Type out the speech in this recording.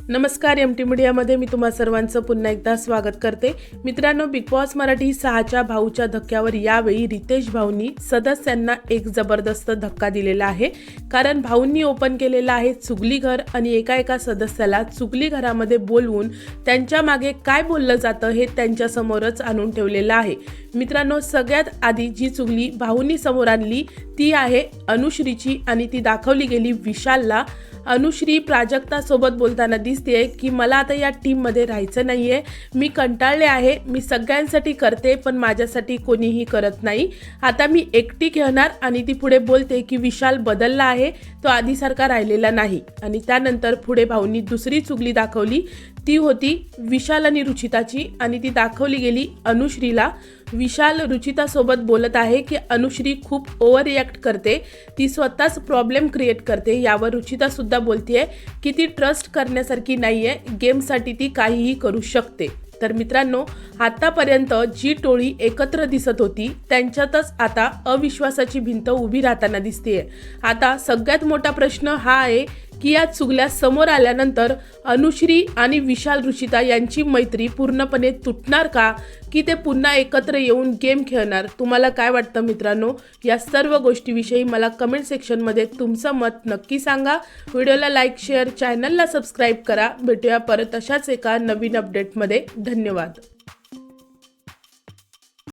नमस्कार, एमटी मीडियामध्ये मी तुम्हा सर्वांचं पुन्हा एकदा स्वागत करते। मित्रांनो, बिग बॉस मराठी 6च्या भाऊच्या धक्क्यावर यावेळी रितेश भाऊंनी सदस्यांना एक जबरदस्त धक्का दिलेला आहे। कारण भाऊंनी ओपन केलेला आहे चुगली घर आणि एका सदस्याला चुगली घरामध्ये बोलवून त्यांच्या मागे काय बोललं जातं हे त्यांच्या समोरच आणून ठेवलेलं आहे। मित्रांनो, सगळ्यात आधी जी चुगली भाऊंनी समोर आणली ती आहे अनुश्रीची आणि ती दाखवली गेली विशालला। अनुश्री प्राजक्ता सोबत बोलताना दिसते की मला आता या टीममध्ये राहायचं नाहीये, मी कंटाळले आहे, मी सगळ्यांसाठी करते पण माझ्यासाठी कोणीही करत नाही, आता मी एकटी घेणार। आणि ती पुढे बोलते की विशाल बदलला आहे, तो आधीसारखा राहिलेला नाही। आणि त्यानंतर पुढे भाऊंनी दुसरी चुगली दाखवली, ती होती विशाल आणि रुचिताची आणि ती दाखवली गेली अनुश्रीला। विशाल रुचिता सोबत बोलत आहे की अनुश्री खूप ओव्हर रिॲक्ट करते, ती स्वतःच प्रॉब्लेम क्रिएट करते। यावर रुचिता सुद्धा बोलतेय की ती ट्रस्ट करण्यासारखी नाहीये, गेमसाठी ती काहीही करू शकते। तर मित्रांनो, आतापर्यंत जी टोळी एकत्र दिसत होती त्यांच्यातच आता अविश्वासाची भिंत उभी राहताना दिसतेय। आता सगळ्यात मोठा प्रश्न हा आहे की या चुगल्या समोर आल्यानंतर अनुश्री आणि विशाल रुचिता यांची मैत्री पूर्णपणे तुटणार का, की ते पुन्हा एकत्र येऊन गेम खेळणार? तुम्हाला काय वाटतं मित्रांनो? या सर्व गोष्टीविषयी मला कमेंट सेक्शनमध्ये तुमचं मत नक्की सांगा। व्हिडिओला लाईक, शेअर, चॅनलला सबस्क्राईब करा। भेटूया परत अशाच एका नवीन अपडेटमध्ये। धन्यवाद।